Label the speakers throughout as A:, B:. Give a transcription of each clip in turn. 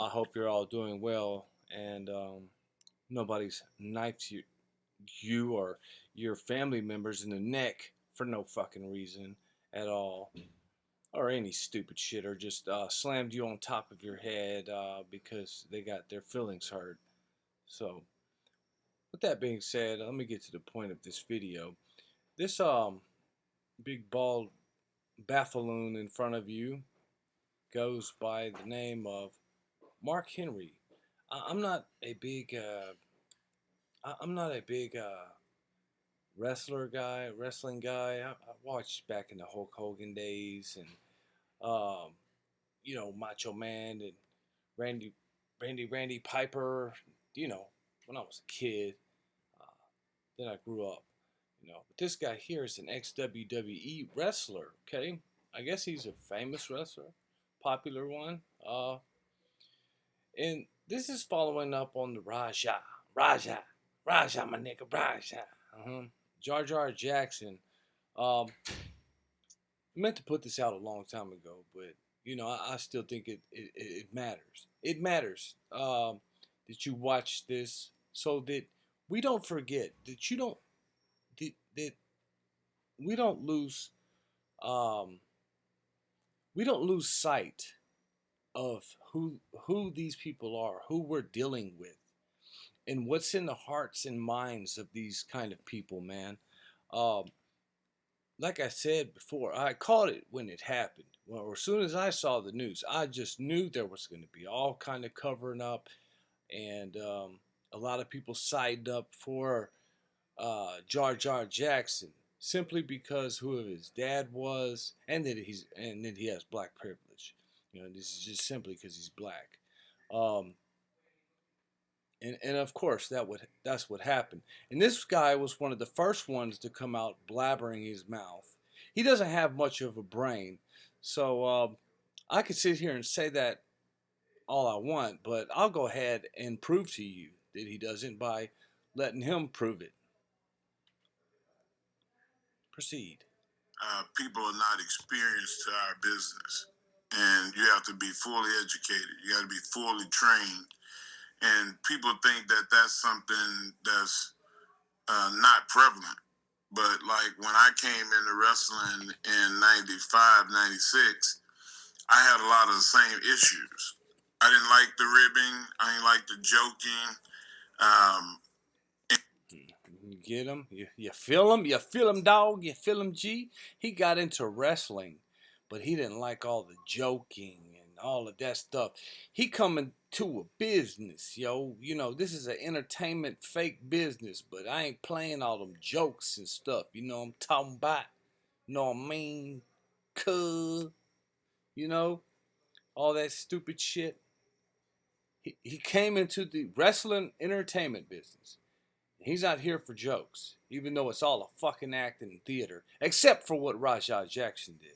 A: I hope you're all doing well and nobody's knifed you or your family members in the neck for no fucking reason at all, or any stupid shit, or just slammed you on top of your head because they got their feelings hurt. So, with that being said, let me get to the point of this video. This big bald baffaloon in front of you goes by the name of Mark Henry. I'm not a big I'm not a big wrestling guy. I watched back in the Hulk Hogan days, and um, Macho Man and Randy, Randy Piper. When I was a kid. Uh, then I grew up. But this guy here is an ex WWE wrestler. Okay, I guess he's a famous wrestler, popular one. And this is following up on the Raja, my nigga, Raja. Uh-huh. Jar Jar Jackson. I meant to put this out a long time ago, but I still think it matters. It matters that you watch this so that we don't forget that that we don't lose um, we don't lose sight of who these people are, who we're dealing with, and what's in the hearts and minds of these kind of people, man. Um, like I said before, I called it when it happened. Well, as soon as I saw the news, I just knew there was going to be all kind of covering up, and a lot of people sided up for Jar Jar Jackson simply because who his dad was, and that he has black privilege. This is just simply because he's black. Um, and of course that's what happened. And this guy was one of the first ones to come out blabbering his mouth. He doesn't have much of a brain, so I could sit here and say that all I want, but I'll go ahead and prove to you that he doesn't by letting him prove it. Proceed.
B: People are not experienced to our business, and you have to be fully educated. You got to be fully trained, and people think that that's something that's not prevalent. But like when I came into wrestling in 95, 96, I had a lot of the same issues. I didn't like the ribbing. I didn't like the joking. Um,
A: You get him? You feel him? You feel him, dog? You feel him, G? He got into wrestling, but he didn't like all the joking and all of that stuff. He coming to a business, yo. This is an entertainment fake business, but I ain't playing all them jokes and stuff. I'm talking about. Know what I mean? Cuh. You know? All that stupid shit. He came into the wrestling entertainment business. He's not here for jokes, even though it's all a fucking act in theater, except for what Rajah Jackson did.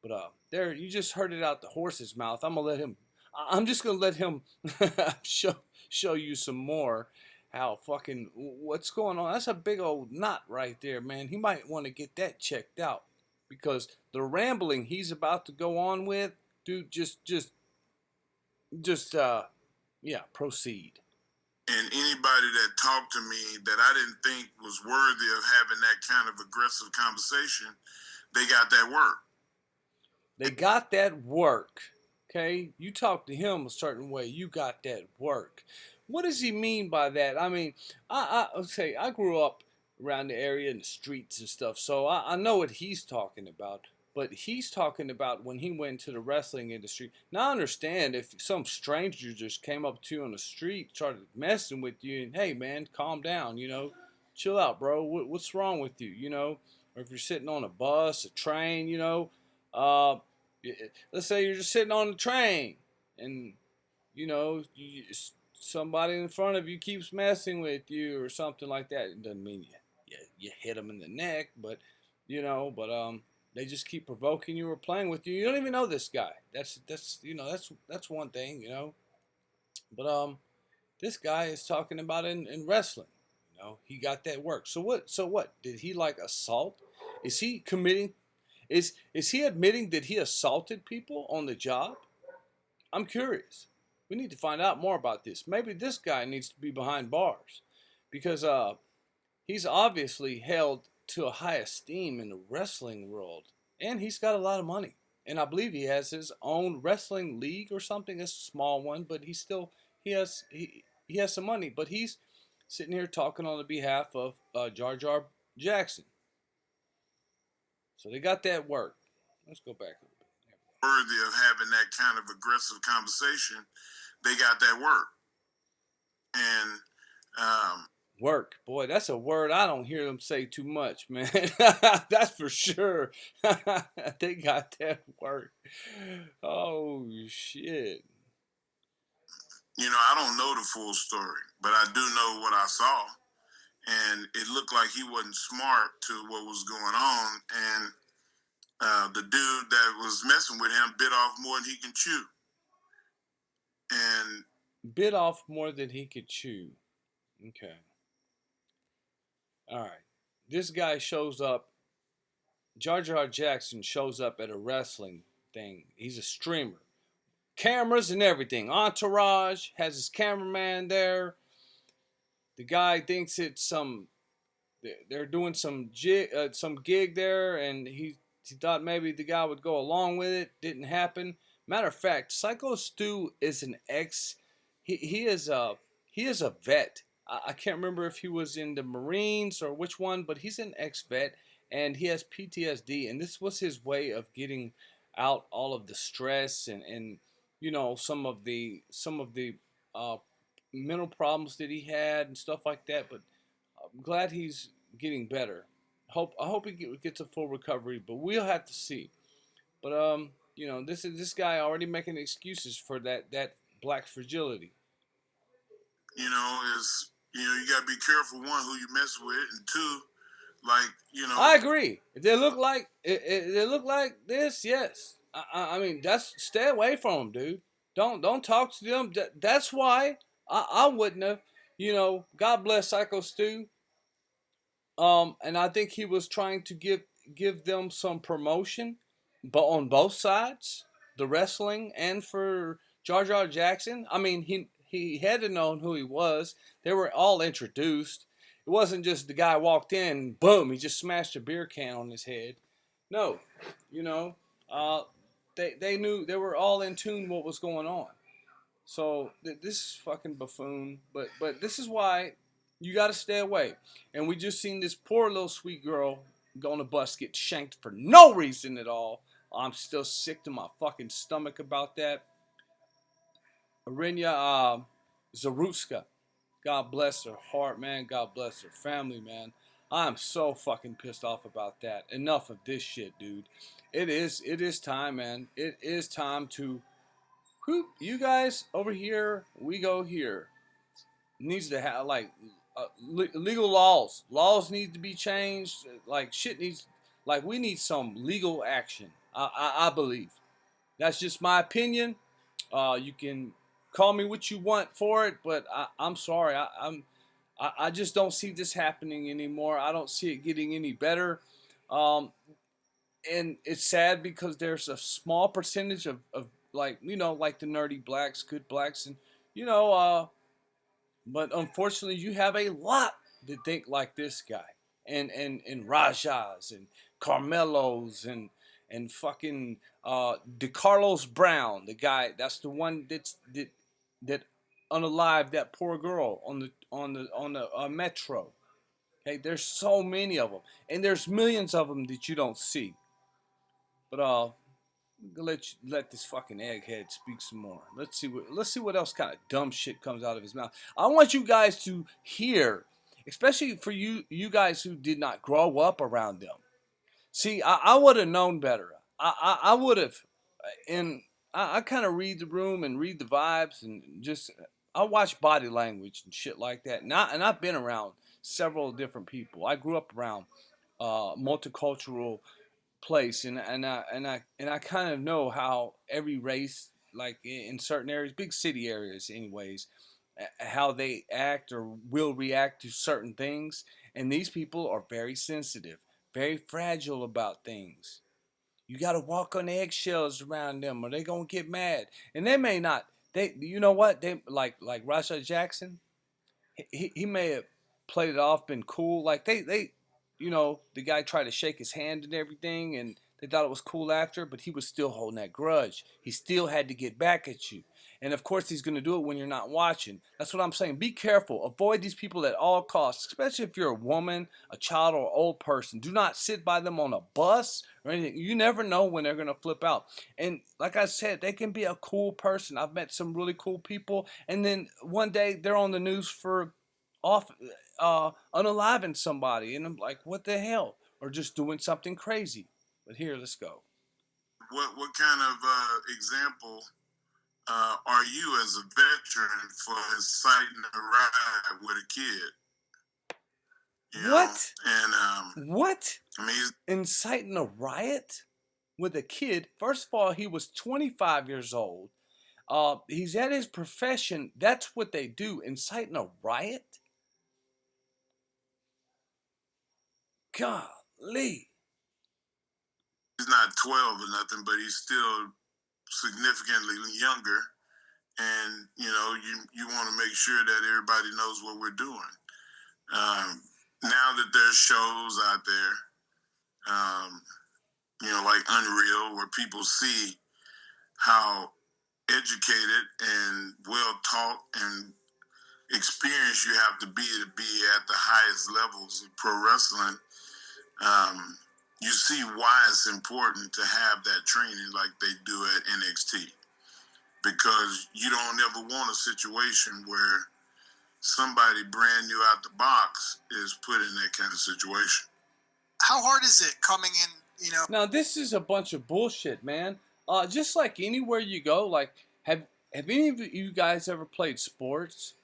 A: But there, you just heard it out the horse's mouth. I'm just gonna let him show you some more how fucking what's going on. That's a big old knot right there, man. He might want to get that checked out because the rambling he's about to go on with, dude, just yeah, proceed.
B: and anybody that talked to me that I didn't think was worthy of having that kind of aggressive conversation, they got that work.
A: They got that work. Okay? You talk to him a certain way, you got that work. What does he mean by that? I mean, I grew up around the area in the streets and stuff, so I know what he's talking about. But he's talking about when he went to the wrestling industry. Now I understand if some stranger just came up to you on the street, started messing with you, and hey man, calm down, chill out, bro. What's wrong with you, Or if you're sitting on a bus, a train, uh, let's say you're just sitting on the train, and you, somebody in front of you keeps messing with you or something like that. It doesn't mean you hit them in the neck, but they just keep provoking you or playing with you. You don't even know this guy. That's one thing, But this guy is talking about in wrestling. He got that work. So what? Did he like assault? Is he committing? Is he admitting that he assaulted people on the job? I'm curious. We need to find out more about this. Maybe this guy needs to be behind bars because he's obviously held to a high esteem in the wrestling world, and he's got a lot of money. And I believe he has his own wrestling league or something. It's a small one, but he has some money. But he's sitting here talking on the behalf of Jar Jar Jackson. So they got that work. Let's go back a little bit.
B: Worthy of having that kind of aggressive conversation, they got that work. And
A: work, boy, that's a word I don't hear them say too much, man. That's for sure. They got that work. Oh shit.
B: I don't know the full story, but I do know what I saw. And it looked like he wasn't smart to what was going on. And the dude that was messing with him bit off more than he can chew. And
A: bit off more than he could chew. Okay. All right. This guy shows up. Jar Jar Jackson shows up at a wrestling thing. He's a streamer. Cameras and everything. Entourage has his cameraman there. The guy thinks it's some. They're doing some gig there, and he thought maybe the guy would go along with it. Didn't happen. Matter of fact, Syco Stu is an ex. He is a vet. I can't remember if he was in the Marines or which one, but he's an ex-vet, and he has PTSD, and this was his way of getting out all of the stress and some of the uh, mental problems that he had and stuff like that. But I'm glad he's getting better. I hope he gets a full recovery, but we'll have to see. But this guy already making excuses for that black fragility.
B: You gotta be careful, one, who you mess with, and two,
A: I agree. If they look like they look like this, yes. I mean, that's stay away from them, dude. Don't talk to them. That's why I wouldn't have. God bless Syco Stu. And I think he was trying to give them some promotion, but on both sides, the wrestling and for Jar Jar Jackson. I mean, he had to know who he was. They were all introduced. It wasn't just the guy walked in, boom, he just smashed a beer can on his head. No, you know, uh, they knew, they were all in tune what was going on. So this is fucking buffoon. But this is why you got to stay away. And we just seen this poor little sweet girl go on the bus get shanked for no reason at all. I'm still sick to my fucking stomach about that. Arinya Zarutska. God bless her heart, man. God bless her family, man. I'm so fucking pissed off about that. Enough of this shit, dude. It is time, man. It is time to whoop, you guys over here, we go here. Needs to have like legal laws. Laws need to be changed. Like shit needs, like we need some legal action. I believe. That's just my opinion. You can call me what you want for it, but I'm sorry. I just don't see this happening anymore. I don't see it getting any better. Um, and it's sad because there's a small percentage of like like the nerdy blacks, good blacks, and you know uh but unfortunately you have a lot that think like this guy and Rajas and Carmelos and fucking DeCarlos Brown, the guy that's the one that unalived that poor girl on the metro. Okay, there's so many of them, and there's millions of them that you don't see. But let this fucking egghead speak some more. Let's see what else kind of dumb shit comes out of his mouth. I want you guys to hear, especially for you guys who did not grow up around them. See, I would have known better. I would have, and I kind of read the room and read the vibes and just I watch body language and shit like that. And I've been around several different people. I grew up around multicultural place, and I kind of know how every race, like in certain areas, big city areas, anyways, how they act or will react to certain things. And these people are very sensitive, very fragile about things. You got to walk on eggshells around them, or they gonna get mad, and they may not They, you know what? They like Rajah Jackson. He may have played it off, been cool. Like they, you know, the guy tried to shake his hand and everything, and they thought it was cool after, but he was still holding that grudge. He still had to get back at you. And of course, he's going to do it when you're not watching. That's what I'm saying. Be careful. Avoid these people at all costs, especially if you're a woman, a child, or an old person. Do not sit by them on a bus or anything. You never know when they're going to flip out. And like I said, they can be a cool person. I've met some really cool people. And then one day they're on the news for off unaliving somebody. And I'm like, what the hell? Or just doing something crazy. But here, let's go.
B: What kind of example are you as a veteran for inciting a riot with a kid? You know,
A: What?
B: and
A: What?
B: I mean,
A: Inciting a riot with a kid? First of all, he was 25 years old. He's at his profession. That's what they do. Inciting a riot? Golly.
B: he's not 12 or nothing, but he's still significantly younger. And you want to make sure that everybody knows what we're doing. Now that there's shows out there, like Unreal, where people see how educated and well taught and experienced you have to be at the highest levels of pro wrestling. You see why it's important to have that training like they do at NXT, because you don't ever want a situation where somebody brand new out the box is put in that kind of situation.
C: How hard is it coming in,
A: Now this is a bunch of bullshit, man. Just like anywhere you go, like have any of you guys ever played sports?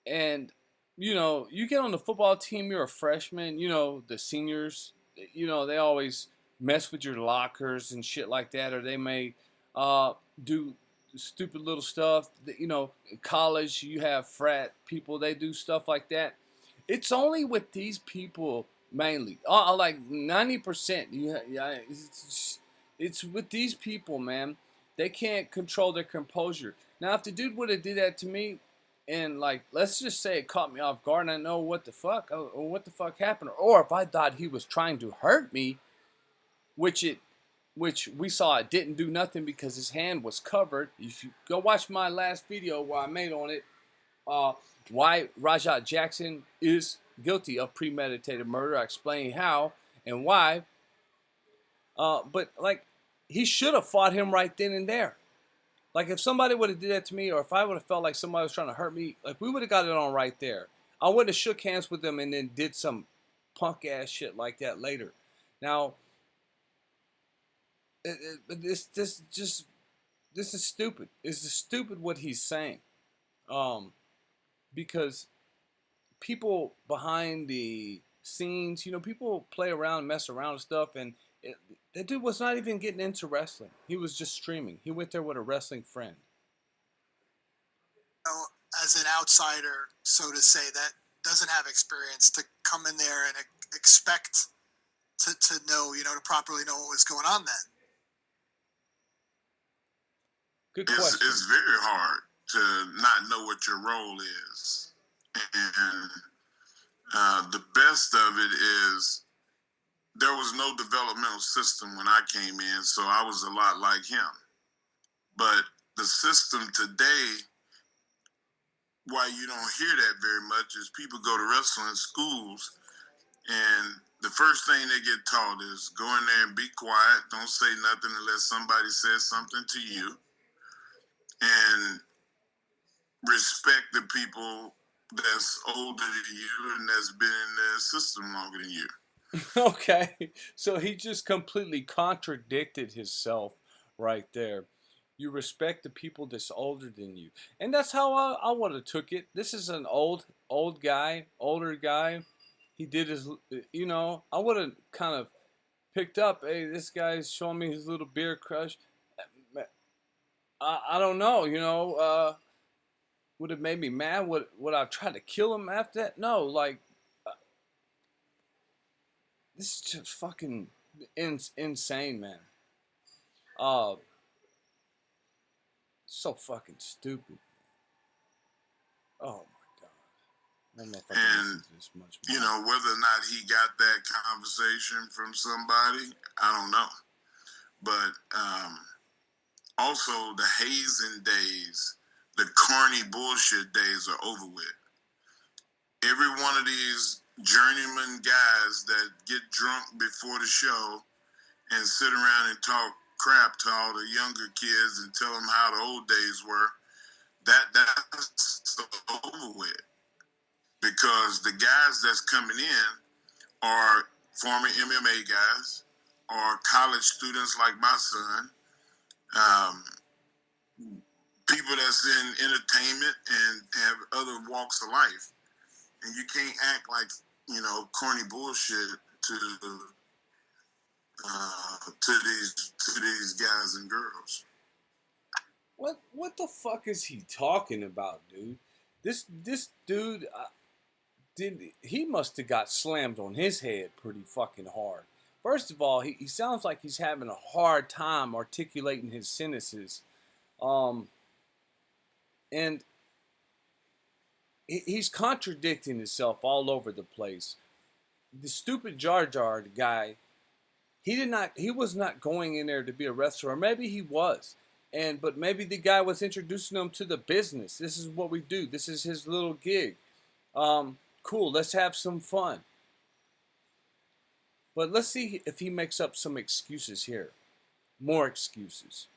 A: And you get on the football team, you're a freshman, the seniors, they always mess with your lockers and shit like that, or they may do stupid little stuff. In college, you have frat people, they do stuff like that. It's only with these people mainly, like 90%. It's with these people, man. They can't control their composure. Now, if the dude would have did that to me, and like, let's just say it caught me off guard, and I know what the fuck happened, or if I thought he was trying to hurt me, which we saw it didn't do nothing because his hand was covered. If you go watch my last video where I made on it, why Rajah Jackson is guilty of premeditated murder. I explain how and why. But like, he should have fought him right then and there. Like, if somebody would have did that to me, or if I would have felt like somebody was trying to hurt me, like, we would have got it on right there. I wouldn't have shook hands with them and then did some punk ass shit like that later. Now, this is stupid. This is stupid what he's saying, because people behind the scenes, people play around, mess around and stuff, and that dude was not even getting into wrestling. He was just streaming. He went there with a wrestling friend.
C: as an outsider, so to say, that doesn't have experience, to come in there and expect to know, to properly know what was going on then?
A: Good question.
B: It's very hard to not know what your role is. And the best of it is there was no developmental system when I came in, so I was a lot like him. But the system today, why you don't hear that very much, is people go to wrestling schools, and the first thing they get taught is go in there and be quiet, don't say nothing unless somebody says something to you, and respect the people that's older than you and that's been in the system longer than you.
A: Okay, so he just completely contradicted himself right there. You respect the people that's older than you, and that's how I would have took it. This is an older guy. He did his, I would have kind of picked up. Hey, this guy's showing me his little beer crush. I don't know. Would have made me mad. Would I try to kill him after that? No, like. This is just fucking insane, man. So fucking stupid. Oh my god. I don't know if I can
B: And
A: listen to this much more.
B: you know, whether or not he got that conversation from somebody, I don't know. But also, the hazing days, the corny bullshit days are over with. Every one of these journeyman guys that get drunk before the show and sit around and talk crap to all the younger kids and tell them how the old days were, that's over with. Because the guys that's coming in are former MMA guys or college students like my son, um, people that's in entertainment and have other walks of life. And you can't act like, you know, corny bullshit to these guys and girls.
A: What the fuck is he talking about, dude? This dude he must have got slammed on his head pretty fucking hard. First of all, he sounds like he's having a hard time articulating his sentences. And he's contradicting himself all over the place. The stupid Jar Jar guy, he was not going in there to be a wrestler, or maybe he was. But maybe the guy was introducing him to the business. This is what we do. This is his little gig. Cool, let's have some fun. But let's see if he makes up some excuses here. More excuses.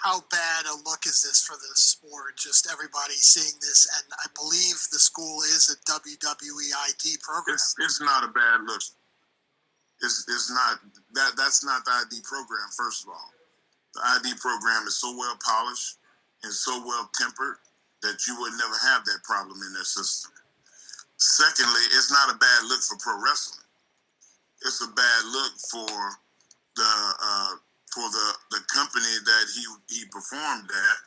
C: How bad a look is this for the sport? Just everybody seeing this, and I believe the school is a WWE ID program.
B: It's not a bad look. It's not that's not the ID program. First of all, the ID program is so well polished and so well tempered that you would never have that problem in their system. Secondly, it's not a bad look for pro wrestling. It's a bad look for the company that he performed at,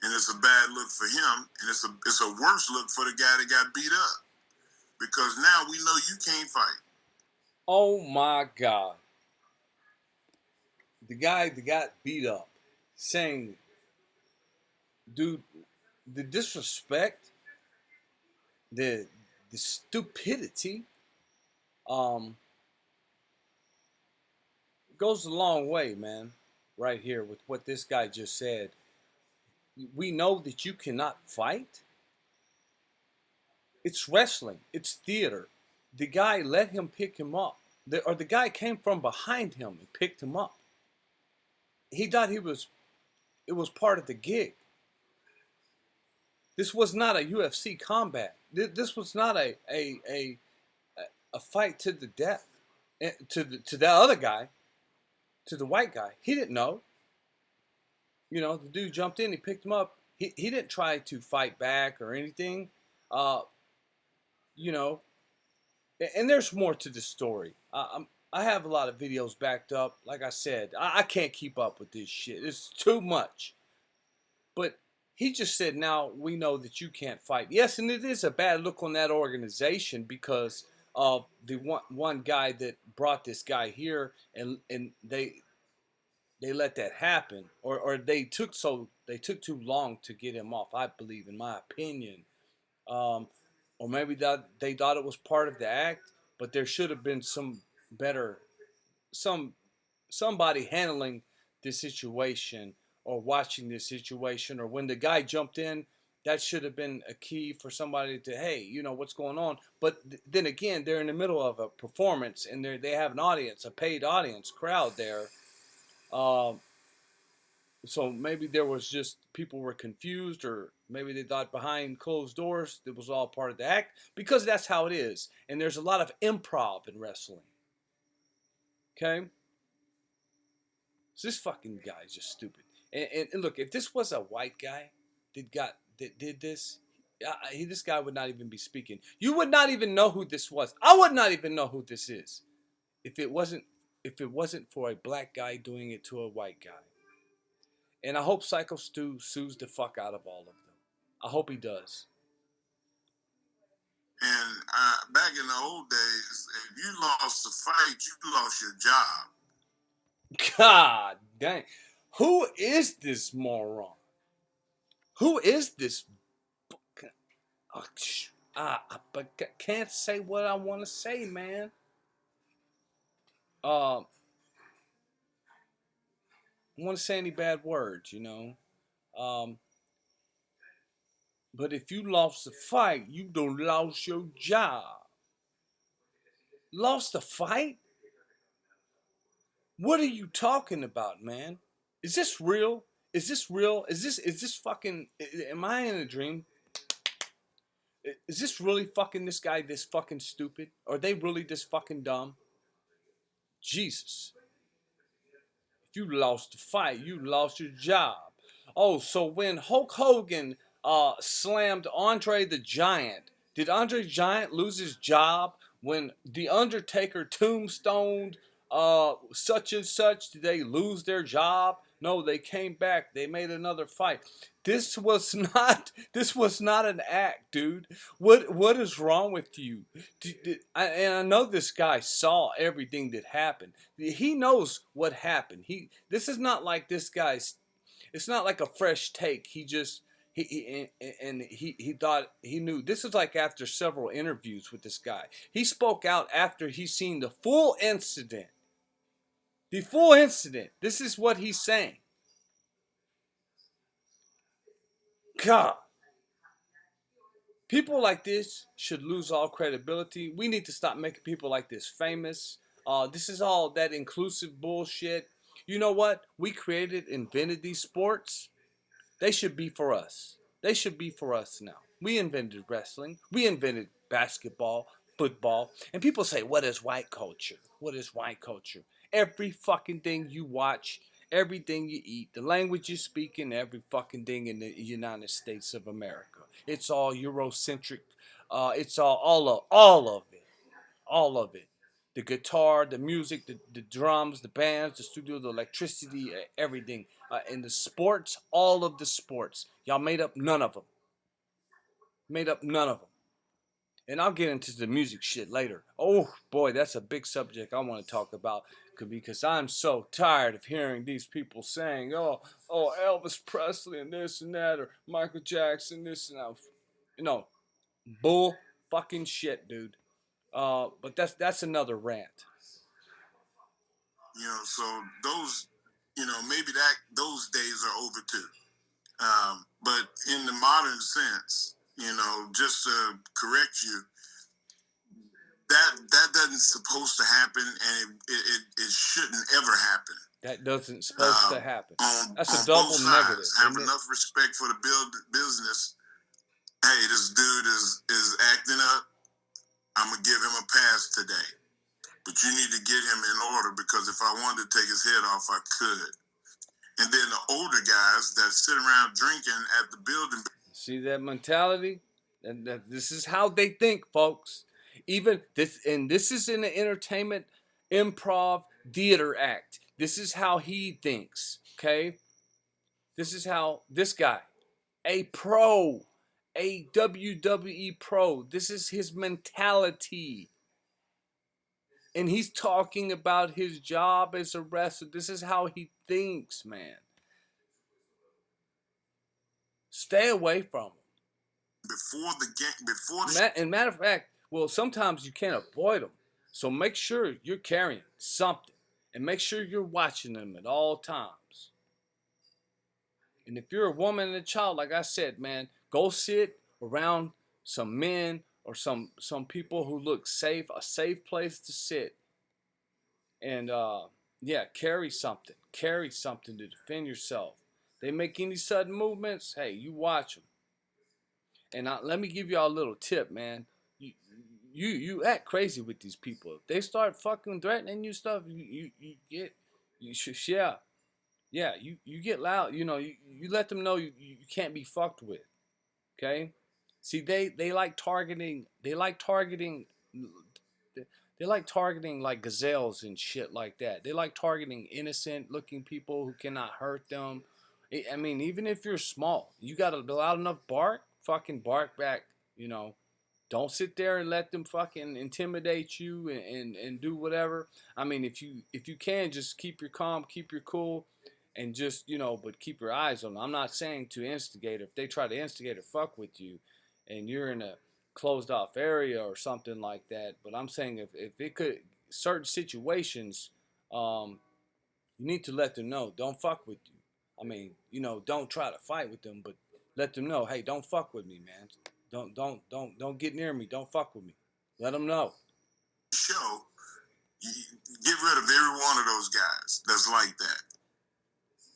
B: and it's a bad look for him, and it's a worse look for the guy that got beat up, because now we know you can't fight.
A: Oh my god. The guy that got beat up, saying, dude, the disrespect, the stupidity, goes a long way, man. Right here with what this guy just said. We know that you cannot fight. It's wrestling. It's theater. The guy let him pick him up. The guy came from behind him and picked him up. He thought it was part of the gig. This was not a UFC combat. This was not a fight to the death. To that other guy, to the white guy. He didn't know. You know, the dude jumped in, he picked him up. He didn't try to fight back or anything. You know, and there's more to the story. I have a lot of videos backed up. Like I said, I can't keep up with this shit. It's too much. But he just said, now we know that you can't fight. Yes, and it is a bad look on that organization because of the one guy that brought this guy here, and they let that happen, or they took too long to get him off. I believe, in my opinion, or maybe that they thought it was part of the act, but there should have been some better, somebody handling this situation or watching this situation, or when the guy jumped in, that should have been a key for somebody to, hey, you know what's going on. But then again, they're in the middle of a performance, and they have an audience, a paid audience crowd there. So maybe there was just people were confused, or maybe they thought behind closed doors it was all part of the act, because that's how it is. And there's a lot of improv in wrestling. Okay? So this fucking guy is just stupid. And look, if this was a white guy that did this, this guy would not even be speaking. You would not even know who this was. I would not even know who this is if it wasn't for a black guy doing it to a white guy. And I hope Syco Stu sues the fuck out of all of them. I hope he does.
B: And back in the old days, if you lost a fight, you lost your job.
A: God dang. Who is this moron? Who is this? But can't say what I want to say, man. I want to say any bad words, you know. Um, but if you lost the fight, you done lost your job. Lost the fight? What are you talking about, man? Is this real? Is this real? Is this fucking? Am I in a dream? Is this really fucking this guy this fucking stupid? Are they really this fucking dumb? Jesus. If you lost the fight, you lost your job. Oh, so when Hulk Hogan slammed Andre the Giant, did Andre the Giant lose his job? When The Undertaker tombstoned such and such, did they lose their job? No, they came back. They made another fight. This was not an act, dude. What is wrong with you? And I know this guy saw everything that happened. He knows what happened. This is not like this guy's. It's not like a fresh take. He thought he knew. This is like after several interviews with this guy. He spoke out after he seen the full incident. The full incident. This is what he's saying. God. People like this should lose all credibility. We need to stop making people like this famous. This is all that inclusive bullshit. You know what? We invented these sports. They should be for us. They should be for us now. We invented wrestling. We invented basketball, football. And people say, what is white culture? What is white culture? Every fucking thing you watch, everything you eat, the language you speak, and every fucking thing in the United States of America. It's all Eurocentric. It's all of it. All of it. The guitar, the music, the drums, the bands, the studio, the electricity, everything. And the sports, all of the sports. Y'all made up none of them. Made up none of them. And I'll get into the music shit later. Oh boy, that's a big subject I want to talk about because I'm so tired of hearing these people saying, oh, Elvis Presley and this and that, or Michael Jackson, this and that. You know, bull fucking shit, dude. But that's another rant.
B: So those, maybe those days are over too. But in the modern sense, just to correct you, that doesn't supposed to happen, and it shouldn't ever happen.
A: That doesn't supposed to happen. That's
B: on
A: a double
B: both sides,
A: negative.
B: Have enough respect for the business. Hey, this dude is acting up. I'm gonna give him a pass today, but you need to get him in order, because if I wanted to take his head off, I could. And then the older guys that sit around drinking at the building.
A: See that mentality? And this is how they think, folks. Even this, and this is in the entertainment, improv, theater act. This is how he thinks. Okay, this is how this guy, a pro, a WWE pro. This is his mentality. And he's talking about his job as a wrestler. This is how he thinks, man. Stay away from him.
B: Before the game,
A: and matter of fact, well, sometimes you can't avoid them. So make sure you're carrying something. And make sure you're watching them at all times. And if you're a woman and a child, like I said, man, go sit around some men or some people who look safe, a safe place to sit. And carry something. Carry something to defend yourself. They make any sudden movements, hey, you watch them. And let me give y'all a little tip, man. You act crazy with these people. If they start fucking threatening you stuff, you get loud. You let them know you can't be fucked with. Okay? See, they like targeting. They like targeting like gazelles and shit like that. They like targeting innocent looking people who cannot hurt them. I mean, even if you're small, you got a loud enough bark, fucking bark back, Don't sit there and let them fucking intimidate you and do whatever. I mean, if you can, just keep your calm, keep your cool, and just, but keep your eyes on them. I'm not saying to instigate. If they try to instigate or fuck with you, and you're in a closed off area or something like that. But I'm saying if it could certain situations, you need to let them know. Don't fuck with you. I mean, don't try to fight with them, but let them know, hey, don't fuck with me, man. Don't get near me. Don't fuck with me. Let them know.
B: Show, you get rid of every one of those guys that's like that.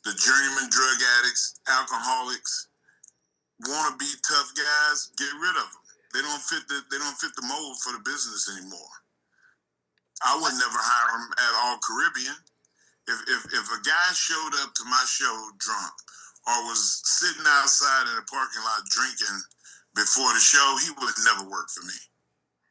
B: The journeyman drug addicts, alcoholics, wanna be tough guys. Get rid of them. They don't fit the mold for the business anymore. I would never hire them at all Caribbean. If a guy showed up to my show drunk or was sitting outside in a parking lot drinking before the show, he would never work for me.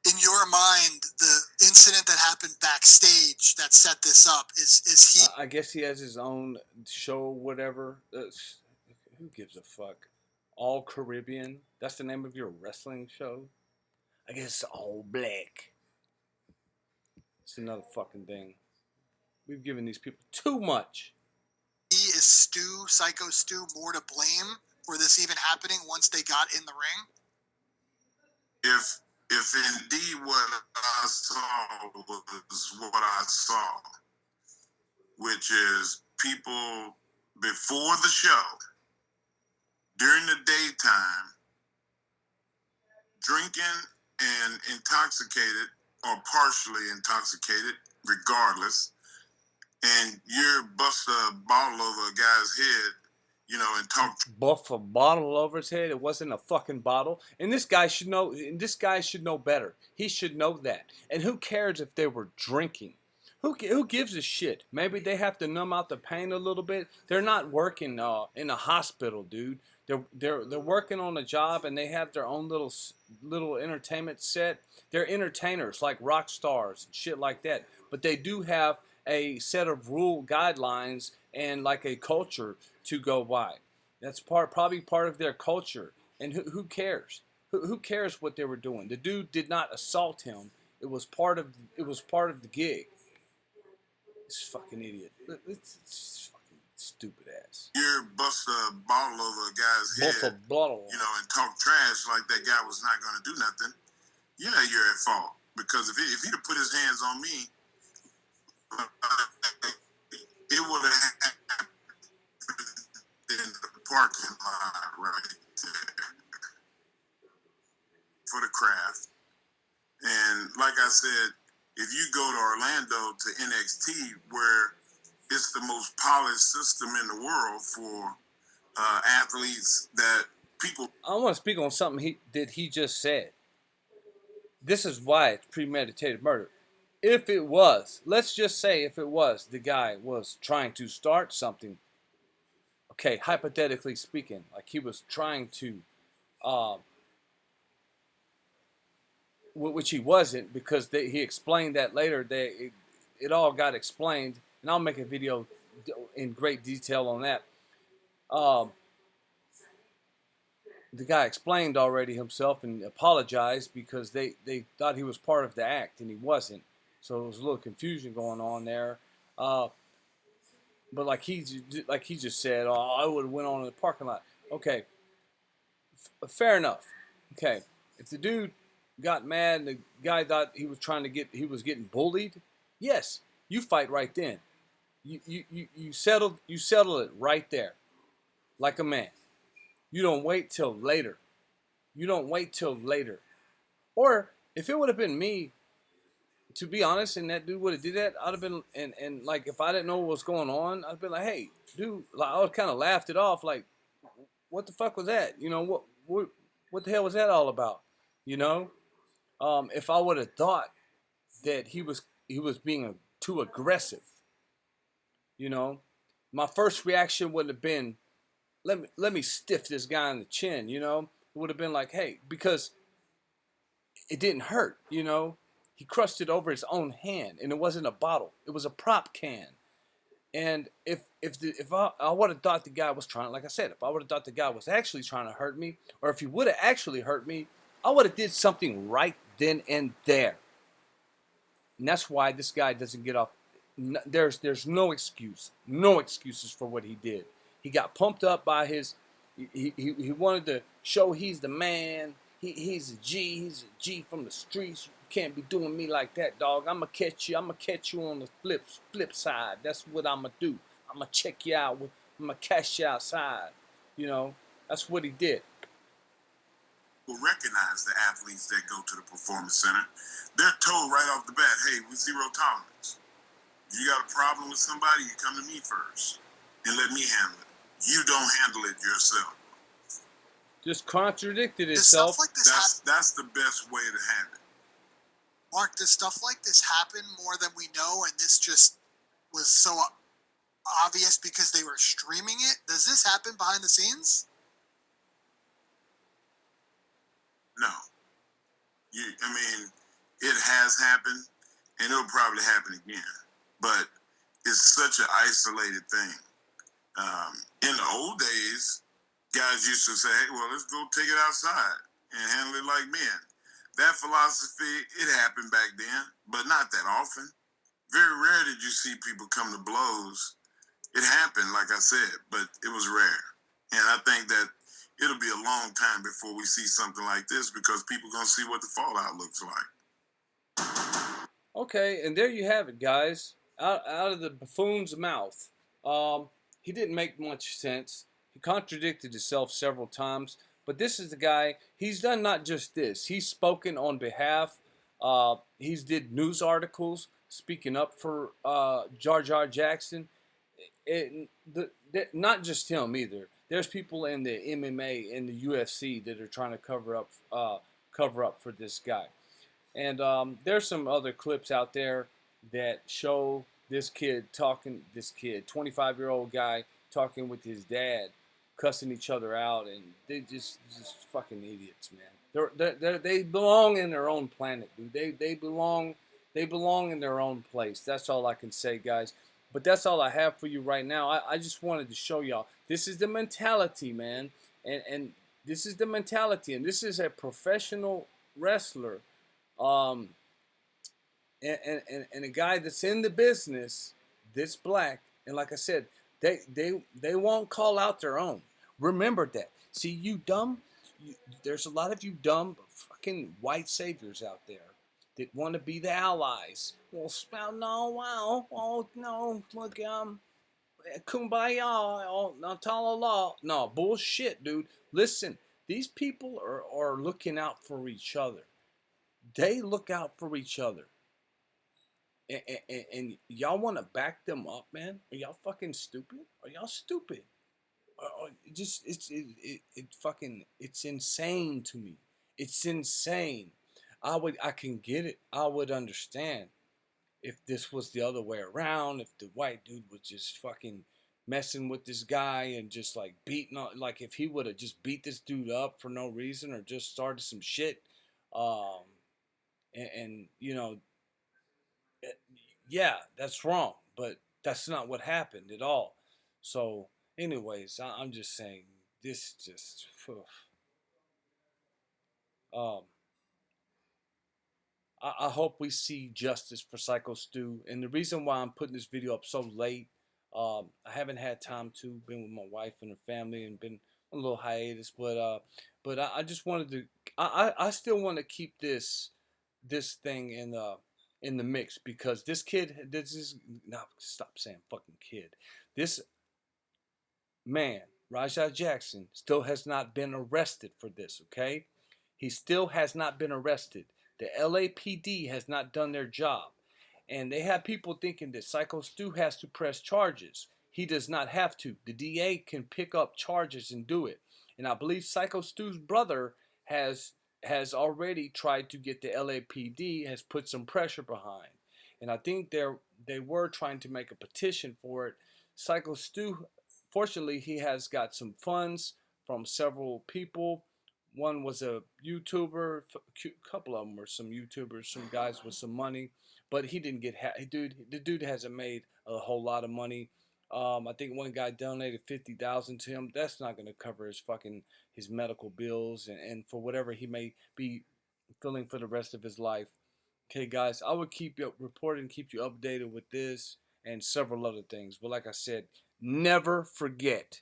C: In your mind, the incident that happened backstage that set this up is he?
A: I guess he has his own show, whatever. Who gives a fuck? All Caribbean. That's the name of your wrestling show. I guess all black. It's another fucking thing. We've given these people too much.
C: Is Syco Stu, more to blame for this even happening once they got in the ring?
B: If indeed what I saw was what I saw, which is people before the show, during the daytime, drinking and intoxicated or partially intoxicated, regardless, and you're bust a bottle over a guy's head, and talk.
A: Buff a bottle over his head. It wasn't a fucking bottle. And this guy should know. And this guy should know better. He should know that. And who cares if they were drinking? Who gives a shit? Maybe they have to numb out the pain a little bit. They're not working in a hospital, dude. They're working on a job, and they have their own little entertainment set. They're entertainers like rock stars and shit like that. But they do have a set of rule guidelines and like a culture to go by. That's probably part of their culture. And who cares? Who cares what they were doing? The dude did not assault him. It was part of the gig. This fucking idiot. It's fucking stupid ass.
B: You bust a bottle over a guy's head, and talk trash like that guy was not going to do nothing. Yeah, you're at fault, because if he'd have put his hands on me, it would have happened in the parking lot right there for the craft. And like I said, if you go to Orlando to NXT, where it's the most polished system in the world for athletes that people.
A: I want to speak on something he just said. This is why it's premeditated murder. If it was, let's just say if it was, the guy was trying to start something. Okay, hypothetically speaking, like he was trying to, which he wasn't, because he explained that later. It all got explained, and I'll make a video in great detail on that. The guy explained already himself and apologized because they thought he was part of the act, and he wasn't. So there was a little confusion going on there. But like he just said, I would have went on in the parking lot. Okay, fair enough. Okay, if the dude got mad and the guy thought he was getting bullied, yes, you fight right then. You settle it right there, like a man. You don't wait till later. Or if it would have been me, to be honest, and that dude would have did that, I'd have been, and like, if I didn't know what was going on, I'd be like, hey, dude, like, I would kind of laughed it off, like, what the fuck was that? What the hell was that all about? If I would have thought that he was being too aggressive, my first reaction would have been, let me stiff this guy in the chin, It would have been like, hey, because it didn't hurt, He crushed it over his own hand, and it wasn't a bottle. It was a prop can. And if I would have thought the guy was trying, like I said, if I would have thought the guy was actually trying to hurt me, or if he would have actually hurt me, I would have did something right then and there. And that's why this guy doesn't get off there's no excuse, no excuses for what he did. He got pumped up by his. He wanted to show he's the man. He's a G. He's a G from the streets. You can't be doing me like that, dog. I'ma catch you. I'ma catch you on the flip side. That's what I'ma do. I'ma check you out. I'ma catch you outside. You know, that's what he did.
B: Will recognize the athletes that go to the performance center. They're told right off the bat, hey, we're zero tolerance. If you got a problem with somebody, you come to me first and let me handle it. You don't handle it yourself.
A: Just contradicted
C: Does
A: itself.
C: stuff like this
B: That's the best way to handle it.
C: Mark, does stuff like this happen more than we know, and this just was so obvious because they were streaming it? Does this happen behind the scenes?
B: No. I mean, it has happened, and it'll probably happen again. But it's such an isolated thing. In the old days, guys used to say, hey, well, let's go take it outside and handle it like men. That philosophy, it happened back then, but not that often. Very rare did you see people come to blows. It happened, like I said, but it was rare. And I think that it'll be a long time before we see something like this because people are going to see what the fallout looks like.
A: Okay, and there you have it, guys. Out of the buffoon's mouth. He didn't make much sense. He contradicted himself several times. But this is the guy. He's done not just this. He's spoken on behalf. He's did news articles speaking up for Jar Jar Jackson. Not just him either. There's people in the MMA and the UFC that are trying to cover up for this guy. And there's some other clips out there that show this kid, 25-year-old guy, talking with his dad, cussing each other out, and they just fucking idiots, man. They belong in their own planet, dude. They belong in their own place. That's all I can say, guys. But that's all I have for you right now. I just wanted to show y'all. This is the mentality, man. And this is the mentality. And this is a professional wrestler. And a guy that's in the business, that's black. And like I said, they won't call out their own. Remember that. See, you dumb. There's a lot of you dumb fucking white saviors out there that want to be the allies. Well, no, wow, oh no, look, kumbaya, oh, la. No, bullshit, dude. Listen, these people are looking out for each other. They look out for each other. And y'all want to back them up, man? Are y'all fucking stupid? Are y'all stupid? It's insane to me. It's insane. I can get it. I would understand if this was the other way around. If the white dude was just fucking messing with this guy and just like beating on, like if he would have just beat this dude up for no reason or just started some shit, and you know, yeah, that's wrong. But that's not what happened at all. So, anyways, I'm just saying this just. Um, I hope we see justice for Psycho Stu. And the reason why I'm putting this video up so late, I haven't had time to. Been with my wife and her family and been on a little hiatus. But I just wanted to. I still want to keep this thing in the mix because this kid. This is no, stop saying fucking kid. This man, Rajah Jackson, still has not been arrested for this. Okay, he still has not been arrested. The LAPD has not done their job. And they have people thinking that Psycho Stu has to press charges. He does not have to. The DA can pick up charges and do it. And I believe Psycho Stu's brother has already tried to get the LAPD, has put some pressure behind. And I think they were trying to make a petition for it. Psycho Stu, fortunately, he has got some funds from several people. One was a YouTuber. A couple of them were some YouTubers, some guys with some money, but he didn't get. The dude hasn't made a whole lot of money. I think one guy donated 50,000 to him. That's not going to cover his medical bills and for whatever he may be feeling for the rest of his life. Okay, guys, I will keep you reporting, keep you updated with this. and several other things. But like I said, never forget